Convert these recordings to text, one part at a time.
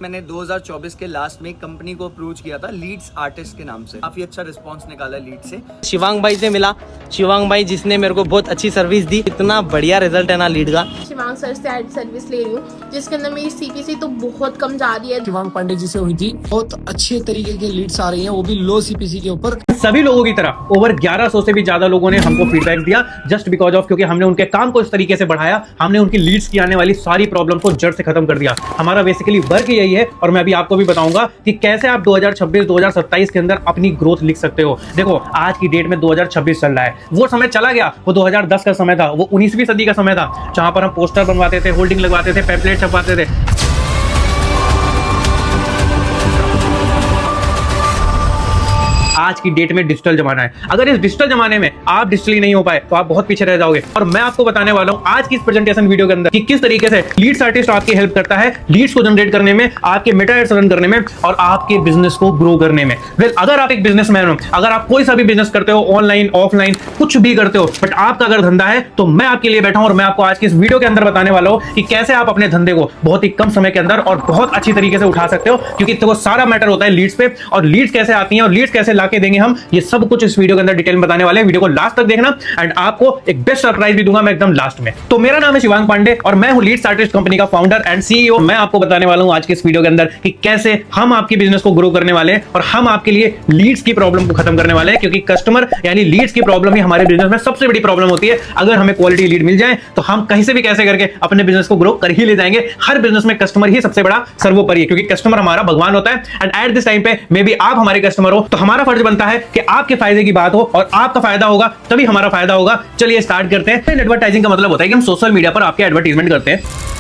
मैंने 2024 के लास्ट में कंपनी को अप्रोच किया था लीड्स आर्टिस्ट के नाम से। काफी अच्छा रिस्पांस निकाला लीड से। शिवांग भाई से मिला, शिवांग भाई जिसने मेरे को बहुत अच्छी सर्विस दी। इतना बढ़िया रिजल्ट है ना लीड का। शिवांग सर से एड सर्विस ले रही हूँ जिसके अंदर मेरी सीपीसी तो बहुत कम जा रही है। शिवांग पांडे जी से हुई थी, बहुत अच्छे तरीके के लीड्स आ रही हैं, वो भी लो सीपीसी के ऊपर। सभी लोगों की तरह ओवर 1100 से भी ज्यादा लोगों ने हमको फीडबैक दिया जस्ट बिकॉज ऑफ, क्योंकि हमने उनके काम को इस तरीके से बढ़ाया, हमने उनकी लीड्स की आने वाली सारी प्रॉब्लम को जड़ से खत्म कर दिया। हमारा बेसिकली वर्क यही है और मैं अभी आपको भी बताऊंगा कि कैसे आप 2026-2027 के अंदर अपनी ग्रोथ लिख सकते हो। देखो आज की डेट में 2026 चल रहा है, वो समय चला गया, वो 2010 का समय था, वो 19वीं सदी का समय था जहां पर हम पोस्टर बनवाते थे, होल्डिंग लगवाते थे, पैम्पलेट छपवाते थे। आज की डेट में डिजिटल जमाना है। अगर इस डिजिटल जमाने में आप डिजिटली नहीं हो पाए तो आप बहुत पीछे रह जाओगे। और मैं आपको बताने वाला हूं आज की इस प्रेजेंटेशन वीडियो के अंदर कि किस तरीके से लीड्स आर्टिस्ट आपकी हेल्प करता है लीड्स को जनरेट करने में, आपके मेटा एड्स रन करने में और आपके बिजनेस को ग्रो करने में। वेल, अगर आप एक बिजनेसमैन हो, अगर आप कोई सा भी बिजनेस करते हो, ऑनलाइन ऑफलाइन कुछ भी करते हो, बट आपका अगर धंधा है तो मैं आपके लिए बैठा हूं और मैं आपको आज की इस वीडियो के अंदर बताने वाला हूं कि कैसे आप अपने धंधे को बहुत ही कम समय के अंदर और बहुत अच्छी तरीके से उठा सकते हो। क्योंकि तो सारा मैटर होता है लीड्स पे, और लीड्स कैसे आती हैं और लीड्स कैसे लाके देंगे हम, ये सब कुछ इस वीडियो के अंदर डिटेल में बताने वाले हैं। वीडियो को लास्ट तक देखना एंड आपको एक बेस्ट सरप्राइज भी दूंगा मैं एकदम लास्ट में। तो मेरा नाम है शिवांग पांडे और मैं हूं लीड्स आर्टिस्ट कंपनी का फाउंडर एंड सीईओ। मैं आपको बताने वाला हूं आज के इस वीडियो के अंदर कि कैसे हम आपकी बिजनेस को ग्रो करने वाले हैं और हम आपके लिए लीड्स की प्रॉब्लम को खत्म करने वाले हैं। क्योंकि कस्टमर यानी लीड्स की प्रॉब्लम ही हमारे बिजनेस में सबसे बड़ी प्रॉब्लम होती है। अगर हमें क्वालिटी लीड मिल जाए तो हम कहीं से भी कैसे करके अपने बिजनेस को ग्रो कर ही ले जाएंगे। हर बिजनेस में कस्टमर ही सबसे बड़ा सर्वोपरि है, क्योंकि कस्टमर हमारा भगवान होता है। एंड एट दिस टाइम पे मे बी आप हमारे कस्टमर हो तो हमारा फर्ज बनता है कि आपके फायदे की बात हो और आपका फायदा होगा तभी हमारा फायदा होगा। चलिए स्टार्ट करते हैं। एडवर्टाइजिंग का मतलब होता है कि हम सोशल मीडिया पर आपके एडवर्टाइजमेंट करते हैं।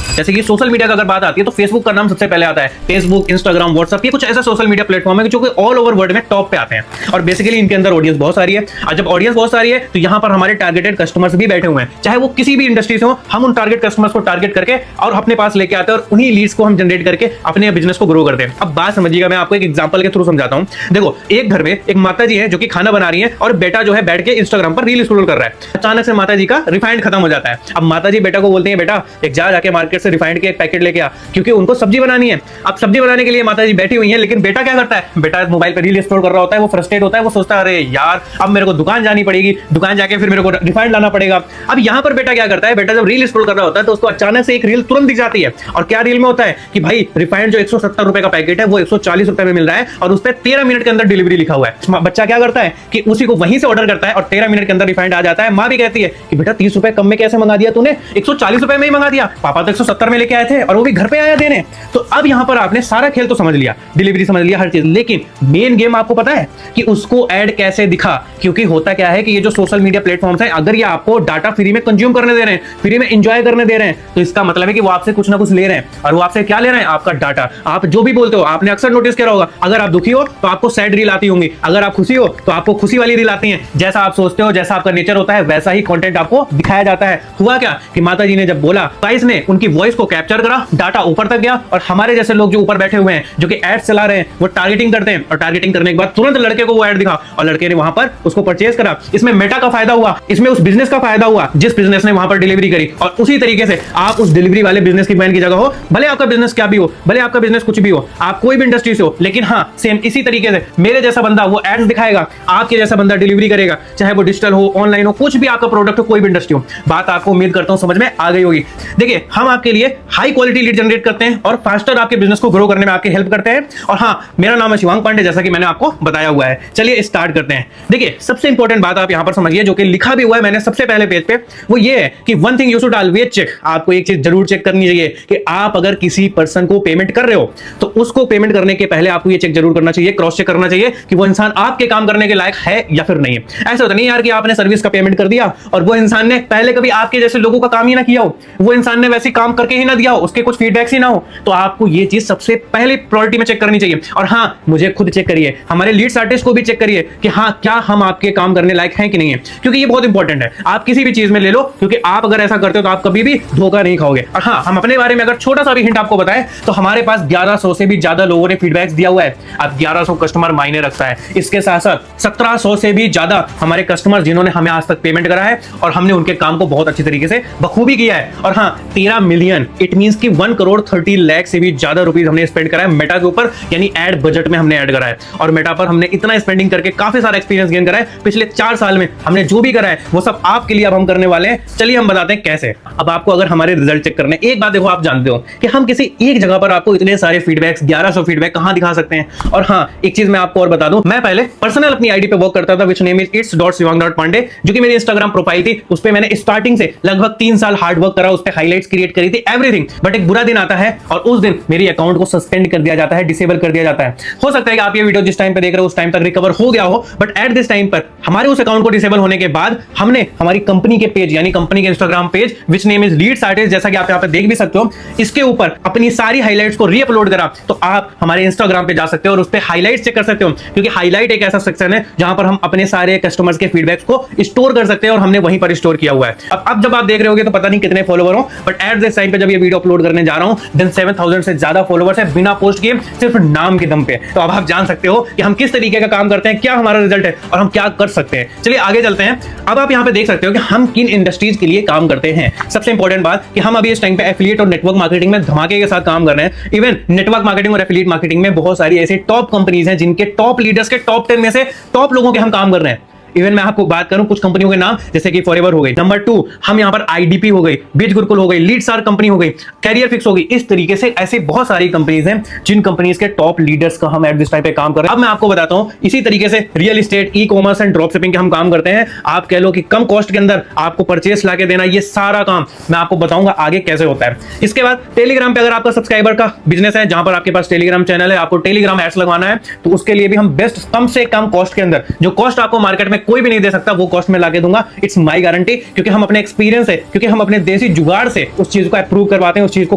जैसे कि सोशल मीडिया का अगर बात आती है तो फेसबुक का नाम सबसे पहले आता है। फेसबुक, इंस्टाग्राम, व्हाट्सएप, ये कुछ ऐसा सोशल मीडिया प्लेटफॉर्म है जो कि ऑल ओवर वर्ल्ड में टॉप पे आते हैं और बेसिकली इनके अंदर ऑडियंस बहुत सारी है। और जब ऑडियंस बहुत सारी है तो यहाँ पर हमारे टारगेटेड कस्टमर्स भी बैठे हुए हैं, चाहे वो किसी भी इंडस्ट्री से हो। हम उन टारगेट कस्टमर्स को टारगेट करके और अपने पास लेके आते हैं और उन्हीं लीड्स को हम जनरेट करके अपने बिजनेस को ग्रो करते हैं। अब बात समझिएगा, मैं आपको एक एग्जांपल के थ्रू समझाता हूँ। देखो, एक घर में एक माता जी है जो कि खाना बना रही है और बेटा जो है बैठ के इंस्टाग्राम पर रील स्क्रॉल कर रहा है। अचानक से माता जी का रिफाइंड खत्म हो जाता है। अब माता जी बेटा को बोलते हैं, बेटा एक जाके मार्केट से रिफाइंड के एक पैकेट लेके आ, क्योंकि उनको सब्जी बनानी है। अब सब्जी बनाने के लिए माता जी बैठी हुई हैं, लेकिन बेटा क्या करता है, बेटा मोबाइल पर रील स्क्रॉल कर रहा होता है। वो फ्रस्ट्रेट होता है, वो सोचता है अरे यार अब मेरे को दुकान जानी पड़ेगी, दुकान जाके फिर मेरे को रिफाइंड लाना पड़ेगा। अब यहाँ पर बेटा क्या करता है, बेटा जब रील स्क्रॉल कर रहा होता है तो उसको अचानक से एक रील तुरंत दिख जाती है। और क्या रील में होता है कि भाई रिफाइंड जो 170 रुपए का पैकेट है वो 140 रुपए में मिल रहा है और उस पर 13 मिनट के अंदर डिलीवरी लिखा हुआ है। बच्चा क्या करता है कि उसी को वहीं से ऑर्डर करता है और 13 मिनट के अंदर रिफाइंड आ जाता है। माँ भी कहती है कि बेटा 30 रुपए कम में कैसे मंगा दिया तूने, 140 रुपए में ही मंगा दिया, पापा तो 170 में लेके आए थे और वो भी घर पे आया देने। तो अब यहां पर आपने सारा खेल तो समझ लिया, डिलीवरी समझ लिया, हर चीज, लेकिन मेन गेम आपको पता है कि उसको ऐड कैसे दिखा। क्योंकि होता क्या है कि ये जो सोशल मीडिया प्लेटफॉर्म्स हैं, अगर ये आपको डाटा फ्री में कंज्यूम करने दे रहे हैं, फ्री में एंजॉय करने दे रहे हैं, तो इसका मतलब है कि वो आपसे कुछ ना कुछ ले रहे हैं। और वो आपसे क्या ले रहे हैं, आपका डाटा। आप जो भी बोलते हो, आपने अक्सर नोटिस किया होगा, अगर आप दुखी हो तो आपको सैड रील आती होंगी, अगर आप खुशी हो तो आपको खुशी वाली रील आती है। जैसा आप सोचते हो, जैसा आपका नेचर होता है, वैसा ही कंटेंट आपको दिखाया जाता है। हुआ क्या कि माता जी ने जब बोला, गाइस ने उनकी वॉइस को कैप्चर करा, डाटा ऊपर तक गया और हमारे जैसे लोग जो ऊपर बैठे हुए हैं जो कि एड्स चला रहे हैं वो टारगेटिंग करते हैं और टारगेटिंग करने के बाद तुरंत लड़के को वो ऐड दिखा और लड़के ने वहां पर उसको परचेज करा। इसमें मेटा का फायदा हुआ, इसमें उस बिजनेस का फायदा हुआ जिस बिजनेस ने वहां पर डिलीवरी करी। और उसी तरीके से आप उस डिलीवरी वाले बिजनेस की मैन की जगह हो, भले आपका बिजनेस क्या भी हो, भले आपका बिजनेस कुछ भी हो, आप कोई भी इंडस्ट्री से हो, लेकिन हाँ सेम इसी तरीके से मेरे जैसा बंदा वो एड्स दिखाएगा, आपके जैसा बंदा डिलीवरी करेगा, चाहे वो डिजिटल हो, ऑनलाइन हो, कुछ भी आपका प्रोडक्ट हो, कोई भी इंडस्ट्री हो। बात आपको उम्मीद करता हूं समझ में आ गई होगी। देखिए, हम आपके लिए हाई क्वालिटी लीड जनरेट करते हैं और फास्टर आपके बिजनेस को ग्रो करने में आपकी हेल्प करते हैं। और हाँ, मेरा नाम है शिवांग पांडे, जैसा कि मैंने आपको बताया हुआ है। चलिए स्टार्ट करते हैं। देखिए, सबसे इंपॉर्टेंट बात आप यहां पर समझिए, जो कि लिखा भी हुआ है मैंने सबसे पहले पेज पे, वो ये है कि one thing you should always check. आपको एक चीज जरूर चेक करनी चाहिए कि आप अगर किसी पर्सन को पेमेंट कर रहे हो तो उसको पेमेंट करने के पहले आपको ये चेक जरूर करना चाहिए, क्रॉस चेक करना चाहिए कि वो इंसान आपके काम करने के लायक है या फिर नहीं है। ऐसा होता नहीं यार कि आपने सर्विस का पेमेंट कर दिया और वो इंसान ने पहले कभी आपके जैसे लोगों का काम ही ना किया हो, वो इंसान ने वैसे काम करके ही ना दिया हो, उसके कुछ फीडबैक्स ही ना हो, तो आपको ये चीज सबसे पहले प्रायोरिटी में चेक करनी चाहिए। और हाँ, मुझे खुद चेक करिए, हमारे लीड्स आर्टिस्ट को भी चेक करिए कि हाँ क्या हम आपके काम करने लायक हैं कि नहीं है, क्योंकि ये बहुत इंपॉर्टेंट है। आप किसी भी चीज में ले लो, क्योंकि आप अगर ऐसा करते हो तो आप कभी भी धोखा नहीं खाओगे। और हाँ, हम अपने बारे में अगर छोटा सा भी हिंट आपको बताएं तो हमारे पास 1100 से भी ज्यादा लोगों ने फीडबैक्स दिया हुआ है। अब 1100 कस्टमर मायने रखता है। इसके साथ साथ 1700 से भी ज्यादा हमारे कस्टमर जिन्होंने हमें आज तक पेमेंट करा है और हमने उनके काम को बहुत अच्छी तरीके से बखूबी किया है। और हाँ, 13 मिलियन मिलियन, इट मींस कि 1 करोड़ 30 लाख से भी ज्यादा रुपीस हमने स्पेंड करा है मेटा के ऊपर, यानी एड बजट में हमने ऐड करा है। और मेटा पर हमने इतना स्पेंडिंग करके काफी सारा एक्सपीरियंस गेन करा है। पिछले 4 साल में हमने जो भी करा है वो सब आपके लिए अब हम करने वाले हैं। चलिए हम बताते हैं कैसे। अब आपको अगर हमारे रिजल्ट चेक करने, एक बात देखो, आप जानते हो कि हम किसी एक जगह पर आपको इतने सारे फीडबैक्स 1100 फीडबैक कहां दिखा सकते हैं। और हाँ, एक चीज मैं आपको और बता दूं, मैं पहले पर्सनल अपनी आईडी पे वर्क करता था विच नेम इज its.shivang.pandey, जो कि मेरी इंस्टाग्राम प्रोफाइल थी। उस पे मैंने स्टार्टिंग से लगभग 3 साल हार्ड वर्क करा, उस पे हाइलाइट्स क्रिएट करी थी, एवरीथिंग। बट एक बुरा दिन आता है और उस दिन मेरी अकाउंट को सस्पेंड कर दिया जाता है, डिसेबल कर दिया जाता है। हो सकता है कि आप ये वीडियो जिस टाइम पे देख रहे हो उस टाइम तक रिकवर हो गया हो, बट एट दिस टाइम पर हमारे उस अकाउंट को डिसेबल होने के बाद हमने हमारी कंपनी के पेज, यानी कंपनी के Instagram page which name is Leeds artist, जैसा कि आप यहाँ पे देख भी सकते हो, इसके ऊपर अपनी सारी हाइलाइट्स को रीअपलोड करा। तो आप हमारे इंस्टाग्राम पे जा सकते हो और उस पे हाइलाइट्स चेक कर सकते हो, क्योंकि हाईलाइट एक ऐसा सेक्शन है जहां पर हम अपने सारे कस्टमर्स के फीडबैक्स को स्टोर कर सकते हैं और हमने वहीं पर स्टोर किया हुआ है। अब जब आप देख रहे होगे तो पता नहीं कितने फॉलोवर हो, बट एट दिस टाइम पे जब ये वीडियो अपलोड करने जा रहा हूं देन 7000 से ज्यादा फॉलोवर्स है बिना पोस्ट किए, सिर्फ नाम के दम पे। तो अब आप जान सकते हो कि हम किस तरीके का काम करते हैं, क्या हमारा रिजल्ट है और हम क्या कर सकते हैं। चलिए आगे चलते हैं। अब आप यहां पे देख सकते हो कि हम किन इंडस्ट्रीज के लिए काम करते हैं। सबसे इंपॉर्टेंट बात कि हम अभी इस टाइम पे एफिलिएट और नेटवर्क मार्केटिंग में धमाके के साथ काम कर रहे हैं। इवन नेटवर्क मार्केटिंग और एफिलिएट मार्केटिंग में बहुत सारी ऐसी टॉप कंपनीज हैं जिनके टॉप लीडर्स के टॉप 10 में से टॉप लोगों के हम काम कर रहे हैं। इवन मैं आपको बात करूं कुछ कंपनियों के नाम, जैसे कि फॉरएवर हो गई, नंबर 2 हम यहां पर आईडीपी हो गई, बीज गुरुकुल हो गई, लीडसार कंपनी हो गई, कैरियर फिक्स हो गई। इस तरीके से ऐसे बहुत सारी कंपनीज हैं जिन कंपनीज के टॉप लीडर्स का हम एट दिस टाइम पे काम कर रहे हैं। अब मैं आपको बताता हूं, इसी तरीके से real estate, e commerce and drop shipping के हम काम करते हैं। आप कह लो कि कम कॉस्ट के अंदर आपको परचेस ला के देना, ये सारा काम मैं आपको बताऊंगा आगे कैसे होता है। इसके बाद टेलीग्राम पे अगर आपका सब्सक्राइबर का बिजनेस है, जहां पर आपके पास टेलीग्राम चैनल है, आपको टेलीग्राम एड्स लगवाना है, तो उसके लिए भी हम बेस्ट कम से कम कॉस्ट के अंदर, जो कॉस्ट आपको मार्केट में कोई भी नहीं दे सकता, वो कॉस्ट में लाके दूंगा। इट्स माय गारंटी, क्योंकि हम अपने एक्सपीरियंस है, क्योंकि हम अपने देसी जुगाड़ से उस चीज को अप्रूव करवाते हैं, उस चीज को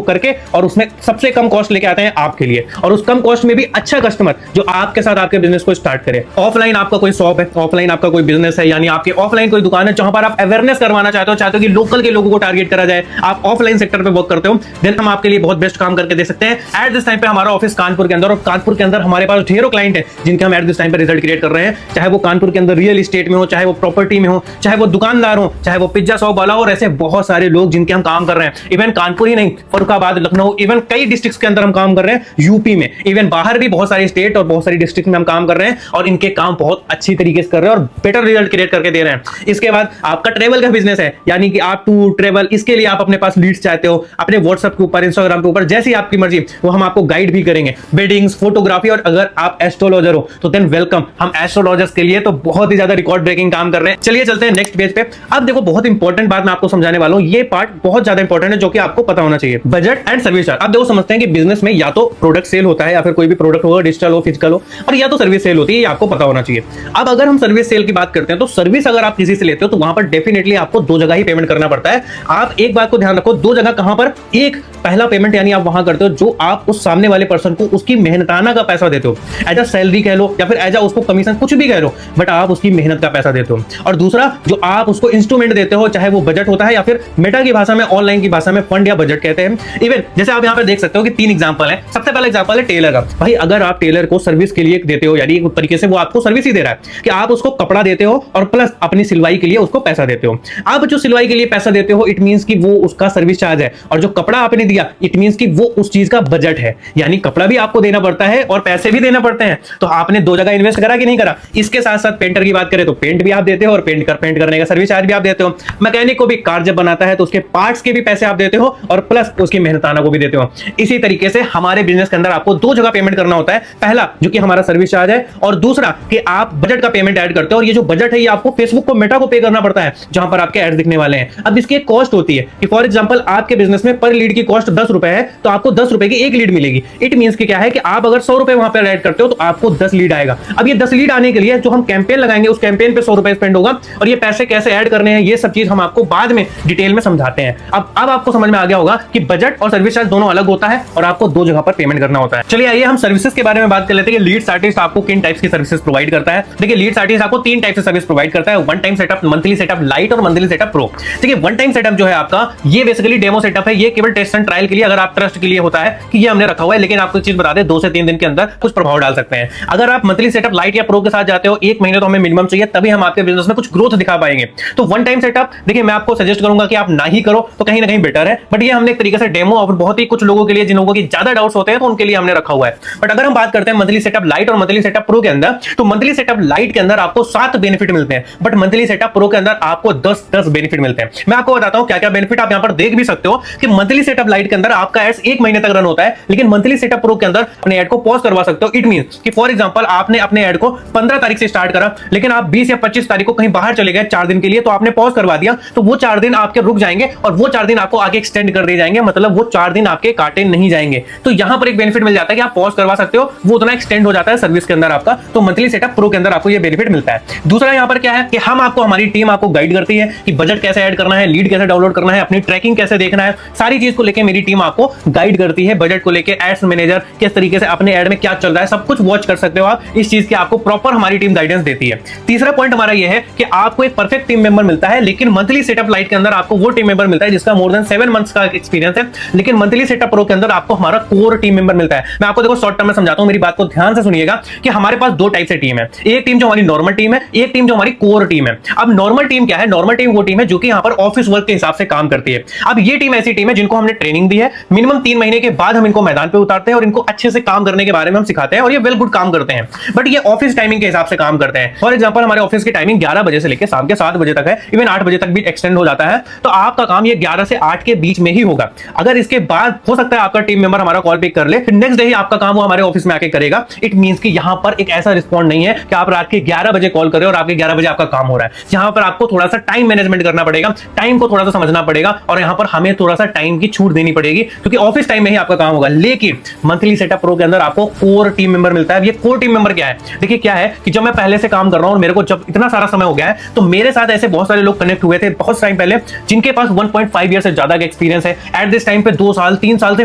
करके, और उसमें सबसे कम कॉस्ट लेके आते हैं आपके लिए, और उस कम कॉस्ट में भी अच्छा कस्टमर जो आपके साथ आपके बिजनेस को स्टार्ट करे। ऑफलाइन आपका कोई शॉप है, ऑफलाइन आपका कोई बिजनेस है, यानी आपकी ऑफलाइन कोई दुकान है जहां पर आप अवेयरनेस करवाना चाहते हो कि लोकल के लोगों को टारगेट करा जाए, आप ऑफलाइन सेक्टर पे वर्क करते हो, देन हम आपके लिए बहुत बेस्ट काम करके दे सकते हैं। एट दिस टाइम पे हमारा ऑफिस कानपुर के अंदर, और कानपुर के अंदर हमारे पास ढेरों क्लाइंट है जिनके हम एट दिस टाइम पे रिजल्ट क्रिएट कर रहे हैं, चाहे वो कानपुर के अंदर रियल एस्टेट में हो, चाहे वो प्रॉपर्टी में हो, चाहे वो दुकानदार हो, चाहे वो पिज्जा शॉप वाला हो, और ऐसे बहुत सारे लोग जिनके हम काम कर रहे हैं। इवन कानपुर ही नहीं, फरुखाबाद, लखनऊ, इवन कई डिस्ट्रिक्ट्स के अंदर हम काम कर रहे हैं, यूपी में, इवन बाहर भी बहुत सारे स्टेट और बहुत सारी डिस्ट्रिक्ट में हम काम कर रहे हैं, और इनके काम बहुत अच्छी तरीके से कर रहे हैं और बेटर रिजल्ट क्रिएट करके दे रहे हैं। इसके बाद आपका ट्रेवल का बिजनेस है, यानी कि आप टूर ट्रेवल, इसके लिए आप अपने पास लीड्स चाहते हो, अपने व्हाट्सएप के ऊपर, इंस्टाग्राम के ऊपर, जैसी आपकी मर्जी, वो हम आपको गाइड भी करेंगे, वेडिंग्स, फोटोग्राफी। और अगर आप एस्ट्रोलॉजर हो तो देन वेलकम, हम एस्ट्रोलॉजर्स के लिए तो बहुत ही ज्यादा रिकॉर्ड ब्रेकिंग काम कर रहे हैं। चलिए चलते हैं नेक्स्ट पेज पे। अब देखो, बहुत इंपॉर्टेंट बात मैं आपको समझाने वाला हूं, ये पार्ट बहुत ज्यादा इंपॉर्टेंट है जो कि आपको पता होना चाहिए। Budget and service charge. आप देखो, समझते हैं कि बिजनेस में या तो प्रोडक्ट सेल होता है, या फिर कोई भी प्रोडक्ट होगा, डिजिटल हो, फिजिकल हो, और या तो सर्विस सेल होती है, ये आपको पता होना चाहिए। अब अगर हम सर्विस सेल की बात करते हैं तो सर्विस अगर आप किसी से लेते हो तो वहां पर डेफिनेटली आपको 2 जगह ही पेमेंट करना पड़ता है। आप एक बात को ध्यान रखो, 2 जगह कहां पर? एक, पहला पेमेंट यानी आप वहां करते हो जो आप उस सामने वाले पर्सन को उसकी मेहनताना का पैसा देते हो, एज अ सैलरी कह लो या फिर एज अ उसको कमीशन, कुछ भी कह लो, बट आप उसकी मेहनत का पैसा देते हो। और दूसरा, जो आप उसको इंस्ट्रूमेंट देते हो, चाहे वो बजट होता है या फिर मेटा की भाषा में, ऑनलाइन की भाषा में फंड या बजट कहते हैं। इवन जैसे आप यहां पर देख सकते हो कि 3 एग्जांपल है। सबसे पहला एग्जांपल है टेलर का। भाई अगर आप टेलर को सर्विस के लिए देते हो, यानी एक तरीके से वो आपको सर्विस ही दे रहा है कि आप उसको कपड़ा देते हो और प्लस अपनी सिलवाई के लिए उसको पैसा देते हो। आप जो सिलवाई के लिए पैसा देते हो, इट मींस कि वो उसका सर्विस चार्ज है, और जो कपड़ा आपने दिया, इट मींस कि वो उस चीज का बजट है, यानी कपड़ा भी आपको देना पड़ता है और पैसे भी देना पड़ते हैं। तो आपने 2 जगह इन्वेस्ट करा कि नहीं करा। इसके साथ साथ पेंटर की बात करें तो पेंट भी आप देते हो और पेंट करने का सर्विस चार्ज भी आप देते हो। मैकेनिक को भी कार जब बनाता है तो उसके पार्ट्स के भी पैसे आप देते हो और प्लस उसकी मेहनताना को भी देते हो। इसी तरीके से हमारे बिजनेस के अंदर आपको 2 जगह पेमेंट करना होता है। पहला जो कि हमारा सर्विस चार्ज है, और दूसरा कि आप बजट का पेमेंट ऐड करते हो, और ये जो बजट है ये आपको फेसबुक को, मेटा को पे करना पड़ता है जहां पर आपके एड्स दिखने वाले हैं। अब इसकी एक कॉस्ट होती है कि फॉर एग्जांपल आपके बिजनेस में पर लीड की कॉस्ट 10 रुपए है, तो आपको 10 रुपए की एक लीड मिलेगी। इट मींस कि क्या है कि आप अगर 100 रुपए वहां पर ऐड करते हो तो आपको 10 लीड आएगा। अब ये 10 लीड आने के लिए जो हम कैंपेन लगाएंगे, उस कैंपेन पे 100 रुपए स्पेंड होगा, और ये पैसे कैसे ऐड करने हैं, ये सब चीज हम आपको बाद में डिटेल में समझाते हैं। अब आपको समझ में आ गया होगा कि बजट और सर्विस चार्ज दोनों अलग होता है और आपको 2 जगह पर पेमेंट करना होता है। चलिए आइए हम सर्विसेज के बारे में बात कर लेते हैं कि लीड्स आर्टिस्ट आपको किन टाइप्स की सर्विसेज प्रोवाइड करता है। देखिए, लीड्स आर्टिस्ट आपको 3 टाइप से सर्विस प्रोवाइड करता है, one time setup, monthly setup light और मंथली सेटअप प्रो। देखिए, वन टाइम सेटअप जो है आपका, ये बेसिकली डेमो सेटअप है, ये केवल टेस्ट एंड ट्रायल के लिए, अगर आप ट्रस्ट के लिए होता है कि ये हमने रखा हुआ है, लेकिन आपको एक चीज बता दें 2 से 3 दिन के अंदर कुछ प्रभाव डाल सकते हैं। अगर आप मंथली सेटअप लाइट या प्रो के साथ जाते हो, 1 महीने तो हमें मिनिमम चाहिए, तभी हम आपके बिजनेस में कुछ ग्रोथ दिखा पाएंगे। तो वन टाइम सेटअप देखिए मैं आपको सजेस्ट करूंगा कि आप ना ही करो तो कहीं ना कहीं बेटर है, बट ये हमने एक तरीके से डेमो और बहुत ही कुछ लोगों के लिए, जिन लोगों की ज्यादा डाउट्स होते हैं तो उनके लिए हमने रखा हुआ है। बट अगर हम बात करते हैं मंथली सेटअप लाइट और मंथली सेटअप प्रो के अंदर, तो मंथली सेटअप लाइट के अंदर आपको 7 बेनिफिट मिलते हैं, बट मंथली सेटअप प्रो के अंदर आपको 10 बेनिफिट मिलते हैं। मैं आपको बताता हूं क्या क्या बेनिफिट, आप यहां पर देख भी सकते हो कि मंथली सेटअप लाइट के अंदर आपका एड्स 1 महीने तक रन होता है, लेकिन मंथली सेटअप प्रो के अंदर अपने ऐड को पॉज करवा सकते हो। इट मींस कि फॉर एग्जांपल आपने अपने ऐड को 15 तारीख से स्टार्ट करा, लेकिन आप 20 या 25 तारीख को कहीं बाहर चले गए 4 दिन के लिए, तो आपने पॉज करवा दिया, तो वो 4 दिन आपके रुक जाएंगे और वो 4 दिन आपको आगे एक्सटेंड कर दिए जाएंगे, मतलब वो 4 दिन आपके काटे नहीं जाएंगे। तो यहां पर एक बेनिफिट मिल जाता है कि आप पॉज करवा सकते हो, वो उतना एक्सटेंड हो जाता है सर्विस के अंदर आपका। तो मंथली सेटअप प्रो के अंदर आपको ये बेनिफिट मिलता है। दूसरा यहां पर क्या है कि हम आपको, हमारी टीम आपको गाइड करती है कि बजट कैसे ऐड करना है, लीड कैसे डाउनलोड करना है, अपनी ट्रैकिंग कैसे देखना है, सारी चीज को लेकर मेरी टीम आपको गाइड करती है। बजट को लेकर एड्स मैनेजर किस तरीके से अपने ऐड में क्या चल रहा है, सब कुछ वॉच कर सकते हो आप। इस चीज की आपको प्रॉपर हमारी टीम गाइडेंस देती है। तीसरा पॉइंट हमारा ये है कि आपको एक परफेक्ट टीम मेंबर मिलता है, लेकिन मंथली सेटअप लाइट के अंदर आपको वो टीम मेंबर मिलता है जिसका मोर देन 7 मंथ्स का एक्सपीरियंस है, लेकिन मंथली सेटअप प्रो के अंदर आपको हमारा कोर टीम मेंबर मिलता है। मैं आपको देखो शॉर्ट टर्म में समझाता हूं, मेरी बात को ध्यान से सुनिएगा कि हमारे पास 2 टाइप से टीम है। एक टीम जो हमारी नॉर्मल टीम है, एक टीम जो हमारी कोर टीम है। अब नॉर्मल टीम क्या है? नॉर्मल टीम वो टीम है जो कि यहां पर ऑफिस वर्क के हिसाब से काम करती है। अब ये टीम ऐसी टीम है जिनको हमने ट्रेनिंग दी है, मिनिमम 3 महीने के बाद हम इनको मैदान पे उतारते हैं और इनको अच्छे से काम करने के बारे में हम सिखाते हैं और ये वेल गुड काम करते हैं, बट ये ऑफिस टाइमिंग के हिसाब से काम करते हैं। फॉर एग्जांपल हमारे ऑफिस की टाइमिंग 11 बजे से लेकर शाम के 7 बजे तक है, इवन 8 बजे तक भी एक्सटेंड हो जाता है। तो आपका काम ये 11 से 8 के बीच में ही होगा। अगर इसके बाद हो सकता है आपका टीम मेंबर हमारा कॉल पिक कर ले, फिर नेक्स्ट डे ही आपका काम वो हमारे ऑफिस में आके करेगा। इट मींस कि यहां पर एक ऐसा रिस्पॉन्ड नहीं है कि आप रात के 11 बजे कॉल कर रहे हो और आपके 11 बजे आपका काम हो रहा है। यहां पर आपको थोड़ा सा टाइम मैनेजमेंट करना पड़ेगा, टाइम को थोड़ा सा समझना पड़ेगा और यहां पर हमें थोड़ा सा टाइम की छूट देनी पड़ेगी, क्योंकि ऑफिस टाइम में ही आपका काम होगा। लेकिन मंथली सेटअप प्रो के अंदर आपको कोर टीम मेंबर मिलता है। ये कोर टीम मेंबर क्या है? देखिए क्या है कि जब मैं पहले से काम कर रहा हूं और मेरे को जब इतना सारा समय हो गया है, तो मेरे साथ ऐसे बहुत सारे लोग कनेक्ट हुए थे बहुत टाइम पहले, जिनके पास 1.5 ईयर से ज्यादा का एक्सपीरियंस है। एट दिस टाइम पे 2 साल 3 साल से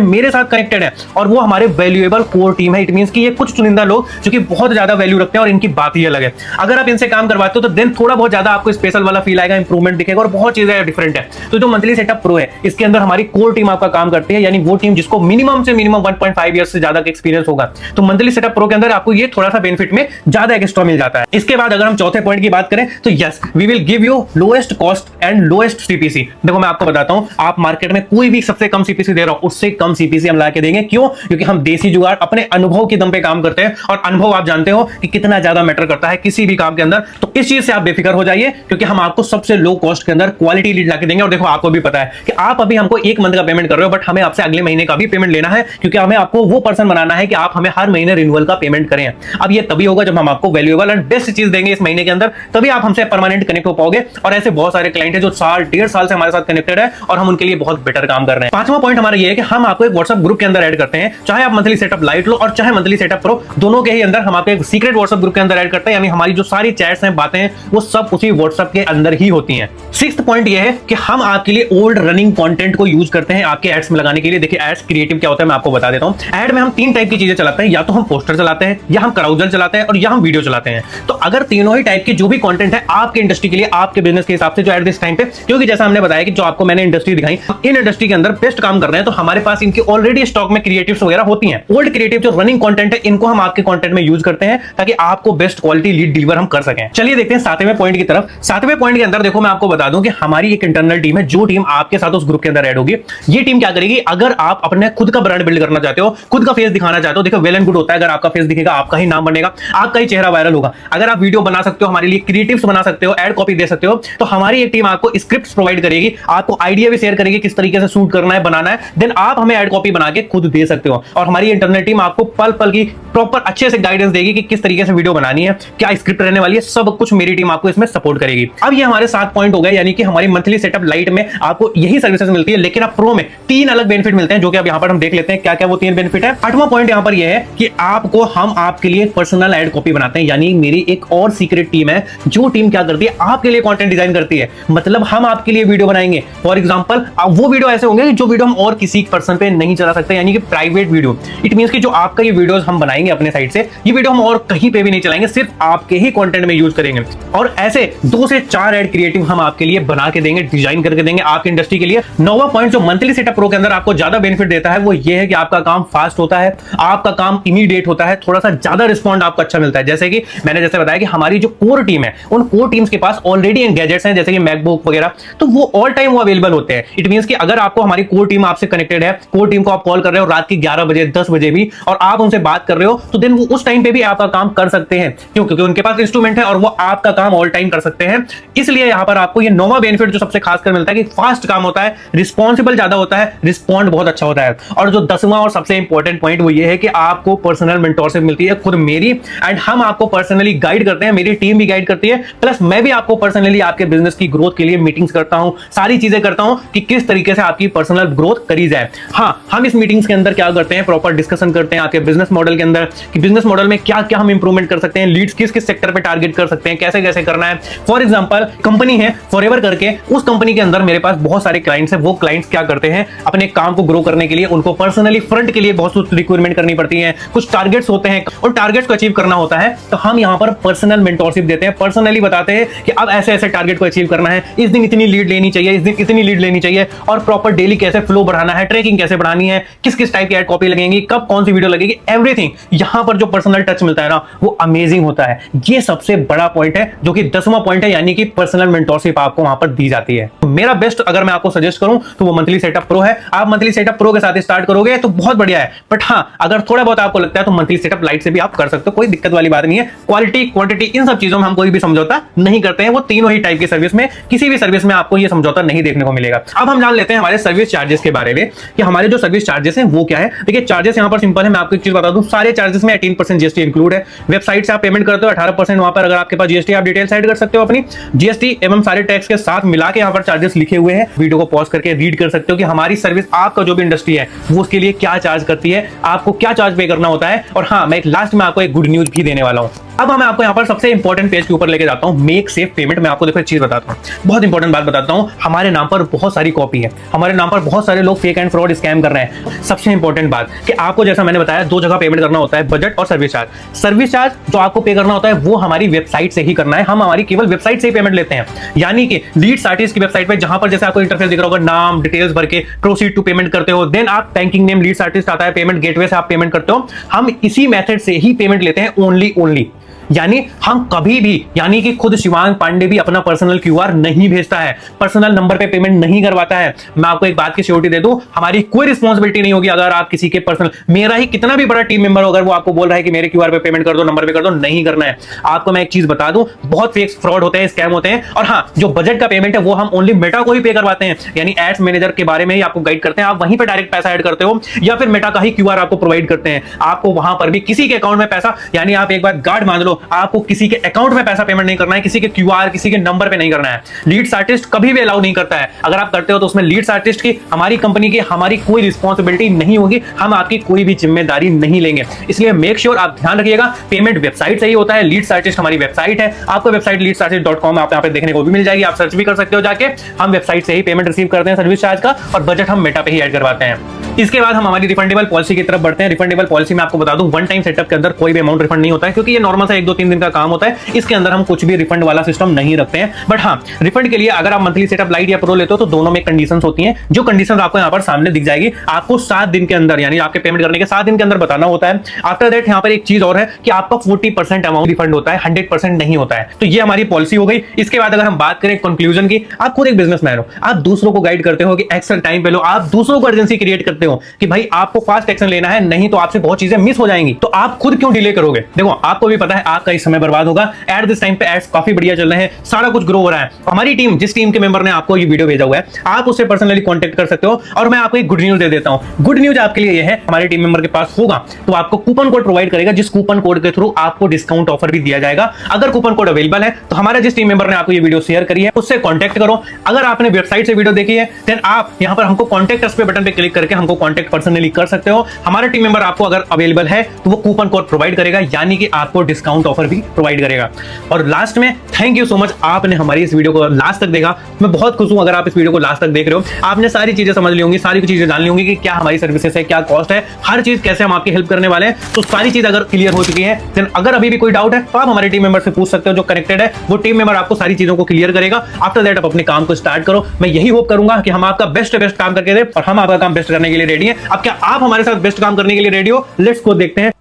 मेरे साथ कनेक्टेड है और वो हमारे वैल्यूएबल कोर टीम है। इट मींस कि ये कुछ चुनिंदा लोग जो कि बहुत ज्यादा वैल्यू रखते हैं और इनकी बात ही अलग है। अगर आप इनसे काम करवाते हो तो देन थोड़ा बहुत ज्यादा आपको स्पेशल वाला फील आएगा, इंप्रूवमेंट दिखेगा और बहुत चीजें डिफरेंट है। तो जो मंथली सेटअप प्रो है, इसके अंदर हमारी कोर टीम आपका काम करती है, यानी वो टीम जिसको मिनिमम से मिनिमम 1.5 ईयर से ज्यादा का एक्सपीरियंस होगा। तो मंथली सेटअप प्रो के अंदर आपको ये थोड़ा सा बेनिफिट में ज्यादा एक्स्ट्रा मिल जाता है। इसके बाद अगर हम चौथे पॉइंट की बात करें तो yes, we will give you lowest cost and lowest CPC. देखो मैं आपको बताता हूं, आप मार्केट में कोई भी सबसे कम सीपीसी दे रहा हो, उससे कम सीपीसी हम ला के देंगे। क्यों? क्योंकि हम देसी जुगाड़ अपने अनुभव के दम पे काम करते हैं और अनुभव आप जानते हो कि कितना ज्यादा मैटर करता है किसी भी काम के अंदर। तो इस चीज से आप बेफिक्र हो जाइए, क्योंकि हम आपको सबसे लो कॉस्ट के अंदर क्वालिटी लीड ला के देंगे। और देखो आपको भी पता है कि आप अभी हमको 1 मंथ का पेमेंट कर रहे हो, बट हमें आपसे अगले महीने का भी पेमेंट लेना है, क्योंकि हमें आपको वो पर्सन बनाना है कि आप हमें हर महीने रिन्यूअल का पेमेंट करें। अब ये तभी होगा जब हम आपको वैल्यूएबल एंड बेस्ट चीज देंगे इस महीने के अंदर, तभी आप हमसे परमानेंट कनेक्ट हो पाओगे। और ऐसे बहुत सारे क्लाइंट है जो साल 1.5 साल से हमारे साथ कनेक्टेड है और हम उनके लिए बहुत बेटर काम कर रहे हैं। 5वां पॉइंट हमारा ये है कि हम आपको एक व्हाट्सएप ग्रुप के अंदर ऐड करते हैं, चाहे आप मंथली सेटअप लाइट लो और चाहे मंथली सेटअप प्रो, दोनों के ही अंदर हम आपको एक सीक्रेट व्हाट्सएप ग्रुप के अंदर ऐड करते हैं। यानी हमारी जो सारी चैट्स हैं, बातें हैं, वो सब उसी व्हाट्सएप के अंदर ही होती हैं। 6th पॉइंट ये है कि हम आपके लिए ओल्ड रनिंग कंटेंट को यूज करते हैं आपके एड्स में लगाने के लिए। देखिए एड्स क्रिएटिव क्या होता है मैं आपको बता देता हूं। एड में हम 3 टाइप की चीजें चलाते हैं, या तो हम पोस्टर चलाते हैं, या हम क्राउजल चलाते हैं और या हम वीडियो चलाते हैं। तो अगर तीनों ही टाइप के जो भी कंटेंट है आपके इंडस्ट्री के लिए, आपके बिजनेस के हिसाब से, जो एट दिस टाइम पे, क्योंकि जैसा हमने बताया कि जो आपको मैंने इंडस्ट्री दिखाई, इन इंडस्ट्री के अंदर बेस्ट काम कर रहे हैं, तो हमारे पास इनके ऑलरेडी स्टॉक में क्रिएटिव्स वगैरह होती हैं। ओल्ड क्रिएटिव जो रनिंग कंटेंट है, इनको हम आपके कंटेंट में यूज करते हैं ताकि आपको बेस्ट क्वालिटी लीड डिलीवर हम कर सकें। चलिए देखते हैं 7वें पॉइंट की तरफ। 7वें पॉइंट के अंदर देखो मैं आपको बता दूं कि हमारी एक इंटरनल टीम है, जो टीम आपके साथ उस ग्रुप के अंदर ऐड होगी। ये टीम क्या करेगी? अगर आप अपने खुद का ब्रांड बिल्ड करना चाहते हो, खुद का फेस दिखाना चाहते हो, देखो वेल एंड गुड होता है, अगर आपका फेस दिखेगा, आपका ही नाम बनेगा, आपका ही चेहरा वायरल होगा। अगर आप वीडियो बना सकते हो, हमारे लिए क्रिएटिव्स बना सकते हो, एड कॉपी दे सकते हो, तो हमारी एक टीम आपको स्क्रिप्ट्स प्रोवाइड करेगी, आपको आइडिया भी शेयर करेगी किस तरीके से शूट करना है, बनाना है। देन आप हमें एड कॉपी बना के खुद दे सकते हो और हमारी इंटरनल टीम आपको पल पल की प्रॉपर अच्छे से गाइडेंस देगी कि किस तरीके से वीडियो बनानी है, क्या स्क्रिप्ट रहने वाली है, सब कुछ मेरी टीम आपको इसमें सपोर्ट करेगी। अब ये हमारे 7 पॉइंट हो गए, यानी कि हमारी मंथली सेटअप लाइट में आपको यही सर्विसेज मिलती है, लेकिन अब प्रो में 3 अलग बेनिफिट मिलते हैं, जो कि अब यहां पर हम देख लेते हैं क्या क्या वो 3 बेनिफिट है। 8वां पॉइंट यहां पर यह है कि आपको हम आपके लिए पर्सनल एड कॉपी बनाते हैं, यानी मेरी एक और सीक्रेट टीम है, जो टीम क्या करती है, आपके लिए कंटेंट डिजाइन करती है। मतलब हम आपके लिए वीडियो बनाएंगे, फॉर एग्जांपल वो वीडियो ऐसे होंगे जो वीडियो हम और किसी पर्सन पे नहीं चला सकते, यानी कि प्राइवेट वीडियो। इट मींस कि जो आपका ये वीडियोस हम बनाएंगे अपने साइड से, ये वीडियो हम और कहीं पे भी नहीं चलाएंगे, सिर्फ आपके ही कंटेंट में यूज करेंगे। और ऐसे 2 से 4 एड क्रिएटिव हम आपके लिए बना के देंगे, डिजाइन करके देंगे आपकी इंडस्ट्री के लिए। 9वां पॉइंट जो मंथली सेटअप प्रो के अंदर आपको ज्यादा बेनिफिट देता है वो ये है कि आपका काम फास्ट होता है, आपका काम इमीडिएट होता है, थोड़ा सा ज्यादा रिस्पॉन्ड आपको अच्छा मिलता है। जैसे कि मैंने जैसे बताया कि हमारी जो कोर टीम है उन कोर टीम्स के पास ऑलरेडी गैजेट्स हैं जैसे कि मैकबुक वगैरह, तो वो ऑल टाइम वो अवेलेबल होते हैं। इट मींस कि अगर आपको हमारी कोर टीम आपसे कनेक्टेड है, कोर टीम को आप कॉल कर रहे हो रात की 11 बजे 10 बजे भी और आप उनसे बात कर रहे हो, तो देन वो उस टाइम पे भी आपका काम कर सकते हैं। क्यों? क्योंकि उनके पास इंस्ट्रूमेंट है और वो आपका काम ऑल टाइम कर सकते हैं। इसलिए यहां पर आपको ये नोवा बेनिफिट जो सबसे खासकर मिलता है कि फास्ट काम होता है, रिस्पॉन्सिबल ज्यादा होता है, रिस्पॉन्ड बहुत अच्छा होता है। और जो 10वां और सबसे इंपॉर्टेंट पॉइंट वो ये है कि आपको पर्सनल मेंटोरशिप मिलती है, खुद मेरी, एंड हम आपको पर्सनली गाइड करते हैं, मेरी टीम भी गाइड करती है, प्लस मैं भी आपको पर्सनली आपके बिजनेस की ग्रोथ के लिए मीटिंग्स करता हूं, सारी चीजें करता हूं कि किस तरीके से आपकी पर्सनल ग्रोथ करी जाए। हाँ, हम इस मीटिंग्स के अंदर क्या करते हैं, प्रॉपर डिस्कशन करते हैं आपके बिजनेस मॉडल के अंदर कि बिजनेस मॉडल में क्या क्या हम इंप्रूवमेंट कर सकते हैं, लीड्स किस किस सेक्टर पे टारगेट कर सकते हैं, कैसे कैसे करना है। फॉर एग्जांपल कंपनी है फॉरएवर करके, उस कंपनी के अंदर मेरे पास बहुत सारे क्लाइंट्स हैं। वो क्लाइंट्स क्या करते हैं, अपने काम को ग्रो करने के लिए उनको पर्सनली फ्रंट के लिए बहुत कुछ रिक्वायरमेंट करनी पड़ती है, कुछ टारगेट्स होते हैं और टारगेट्स को अचीव करना होता है। तो हम यहाँ पर पर्सनल मेंटोरशिप देते हैं, पर्सनली बताते हैं कि अब ऐसे ऐसे टारगेट को अचीव करना है, इस दिन इतनी लीड लेनी चाहिए, इस दिन इतनी लीड लेनी चाहिए, और प्रॉपर डेली कैसे फ्लो बढ़ाना है, ट्रैकिंग कैसे बढ़ानी है, किस किस टाइप की एड कॉपी लगेंगी, कब कौन सी वीडियो लगेगी, एवरीथिंग। यहां पर जो पर्सनल टच मिलता है ना वो अमेजिंग होता है। ये सबसे बड़ा पॉइंट है जो कि 10वां पॉइंट है, यानी कि पर्सनल मेंटोरशिप आपको वहां पर दी जाती है। तो मेरा बेस्ट अगर मैं आपको सजेस्ट करूं तो वो मंथली सेटअप प्रो है। आप मंथली सेटअप प्रो के साथ स्टार्ट करोगे तो बहुत बढ़िया है, बट हाँ अगर थोड़ा बहुत आपको लगता है तो मंथली सेटअप लाइट से भी आप कर सकते हो, कोई दिक्कत वाली बात नहीं है। क्वालिटी क्वांटिटी इन सब चीजों में हम कोई भी समझौता नहीं करते हैं। वो तीनों ही टाइप की सर्विस में किसी भी सर्विस में आपको ये समझौता नहीं देखने को मिलेगा। अब हम जान लेते हैं हमारे सर्विस चार्जेस के बारे में कि हमारे जो सर्विस चार्जेस हैं वो क्या है। देखिए चार्जेस यहाँ पर सिंपल है, मैं आपको एक चीज बता दूं, सारे चार्जेस में 18% जीएसटी इंक्लूड है। वेबसाइट से आप पेमेंट करते हो 18%, वहां पर अगर आपके पास जीएसटी आप डिटेल साइड कर सकते हो अपनी, जीएसटी एवं सारे टैक्स के साथ मिला के यहाँ पर चार्जेस लिखे हुए हैं। वीडियो को पॉज करके रीड कर सकते हो कि हमारी सर्विस आपका जो भी इंडस्ट्री है वो उसके लिए क्या चार्ज करती है, आपको क्या चार्ज पे करना होता है। और हाँ, मैं लास्ट में आपको एक गुड न्यूज भी देने वाला हूँ। अब मैं आपको यहाँ पर सबसे इंपॉर्टेंट पेज के ऊपर लेके जाता हूँ, मेक सेफ पेमेंट। मैं आपको देखो एक चीज बताता हूँ, बहुत इंपॉर्टेंट बात बताता हूँ। हमारे नाम पर बहुत सारी कॉपी है, हमारे नाम पर बहुत सारे लोग फेक एंड फ्रॉड स्कैम कर रहे हैं। सबसे इंपॉर्टेंट बात कि आपको जैसा मैंने बताया 2 जगह पेमेंट करना होता है, बजट और सर्विस चार्ज। सर्विस चार्ज जो आपको पे करना होता है वो हमारी वेबसाइट से ही करना है, हम हमारी केवल वेबसाइट से ही पेमेंट लेते हैं। यानी कि लीड्स आर्टिस्ट की वेबसाइट पे जहां पर जैसे आपको इंटरफेस दिख रहा होगा, नाम डिटेल्स भर के प्रोसीड टू पेमेंट करते हो, देन आप बैंकिंग नेम लीड्स आर्टिस्ट आता है, पेमेंट गेटवे से आप पेमेंट करते हो। हम इसी मेथड से ही पेमेंट लेते हैं, ओनली। यानी हम कभी भी, यानी कि खुद शिवांग पांडे भी अपना पर्सनल क्यूआर नहीं भेजता है, पर्सनल नंबर पे पेमेंट नहीं करवाता है। मैं आपको एक बात की श्योरिटी दे दूं, हमारी कोई रिस्पांसिबिलिटी नहीं होगी अगर आप किसी के पर्सनल, मेरा ही कितना भी बड़ा टीम मेंबर हो, अगर वो आपको बोल रहा है कि मेरे क्यूआर पे पेमेंट कर दो, नंबर पे कर दो, नहीं करना है। आपको मैं एक चीज बता दूं, बहुत फेक फ्रॉड होते हैं, स्कैम होते हैं। और हाँ, जो बजट का पेमेंट है वो हम ओनली मेटा को ही पे करवाते हैं, यानी एड्स मैनेजर के बारे में ही आपको गाइड करते हैं, आप वहीं पर डायरेक्ट पैसा ऐड करते हो या फिर मेटा का ही क्यूआर आपको प्रोवाइड करते हैं। आपको वहां पर भी किसी के अकाउंट में पैसा, यानी आप एक बार गार्ड मान लो, आपको किसी अकाउंट में पैसा पेमेंट नहीं करना है, किसी के क्यूआर, किसी के नंबर पे नहीं करना है। लीड्स आर्टिस्ट कभी भी अलाउ नहीं करता है। अगर आप करते हो तो उसमें लीड्स आर्टिस्ट की, हमारी कंपनी की, हमारी कोई रिस्पांसिबिलिटी नहीं होगी, हम आपकी कोई भी जिम्मेदारी नहीं लेंगे। इसलिए मेक श्योर आप ध्यान रखिएगा, पेमेंट वेबसाइट से ही होता है। लीड्स आर्टिस्ट हमारी वेबसाइट है, आपको वेबसाइट leadsartist.com आप यहाँ पे देखने को भी मिल जाएगी, आप सर्च भी कर सकते हो जाके। हम वेबसाइट से ही पेमेंट रिसीव करते हैं सर्विस चार्ज का, और बजट हम मेटा पे ही ऐड करवाते हैं। इसके बाद हम हमारी रिफंडेबल पॉलिसी की तरफ बढ़ते हैं। रिफंडेबल पॉलिसी में आपको बता दूं, वन टाइम सेटअप के अंदर कोई भी अमाउंट रिफंड नहीं होता है, क्योंकि ये नॉर्मल सा 1-2-3 दिन का काम होता है। इसके अंदर हम कुछ भी रिफंड वाला सिस्टम नहीं रखते हैं। बट हाँ, रिफंड के लिए अगर आप मंथली सेटअप लाइट या प्रो लेते हो तो दोनों में कंडीशंस होती हैं, जो कंडीशंस आपको यहाँ पर सामने दिख जाएगी। आपको 7 दिन के अंदर, यानी आपके पेमेंट करने के 7 दिन के अंदर बताना होता है। आफ्टर दैट यहाँ पर एक चीज और है कि आपका 40% अमाउंट रिफंड होता है, 100% नहीं होता है। तो ये हमारी पॉलिसी हो गई। इसके बाद अगर हम बात करें कंक्लूजन की, आप खुद एक बिजनेसमैन हो, आप दूसरों को गाइड करते हो कि एक्शन टाइम पे लो, आप दूसरों को अर्जेंसी क्रिएट करते हो कि भाई आपको फास्ट एक्शन लेना है, नहीं तो आपसे बहुत चीजें मिस हो जाएंगी। तो आप खुद क्यों डिले करोगे? देखो, आपको भी पता है आपका इस समय बर्बाद होगा। एट दिस टाइम पे एड्स काफी बढ़िया चल रहे हैं, सारा कुछ ग्रो हो रहा है। हमारी टीम, जिस टीम के मेंबर ने आपको ये वीडियो भेजा हुआ है, आप उससे पर्सनली कांटेक्ट कर सकते हो। और मैं आपको एक गुड न्यूज दे देता हूं। गुड न्यूज आपके लिए यह है, हमारे टीम मेंबर के पास होगा तो आपको कूपन कोड प्रोवाइड करेगा, जिस कूपन कोड के थ्रू आपको डिस्काउंट ऑफर भी दिया जाएगा। अगर कूपन कोड अवेलेबल है तो हमारा जिस टीम मेंबर ने आपको ये वीडियो शेयर करी है उससे कांटेक्ट करो। अगर आपने वेबसाइट से वीडियो देखी है देन आप यहां पर हमको कांटेक्ट अस पे बटन पे क्लिक करके हमको कांटेक्ट पर्सनली कर सकते हो। हमारा टीम मेंबर आपको अगर अवेलेबल है तो वो कूपन कोड प्रोवाइड करेगा, यानी कि आपको डिस्काउंट डिस्काउंट ऑफर भी प्रोवाइड करेगा। और लास्ट में थैंक यू सो मच, आपने हमारी इस वीडियो को लास्ट तक देखा। मैं बहुत खुश हूं अगर आप इस वीडियो को लास्ट तक देख रहे हो। आपने सारी चीजें समझ ली होंगी, सारी चीजें जान ली होंगी कि क्या हमारी सर्विसेज है, क्या कॉस्ट है, हर चीज कैसे हम आपकी हेल्प करने वाले हैं। तो सारी चीज अगर क्लियर हो चुकी है, देन अगर अभी भी कोई डाउट है तो आप हमारे टीम मेंबर से पूछ सकते हो। जो कनेक्टेड है वो टीम मेंबर आपको सारी चीजों को क्लियर करेगा। आफ्टर दैट आप अपने काम को स्टार्ट करो। मैं यही होप करूंगा कि हम आपका बेस्ट काम करके दे और हम आपका काम बेस्ट करने के लिए रेडी हैं। अब क्या आप हमारे साथ बेस्ट काम करने के लिए रेडी हो? लेट्स गो, देखते हैं।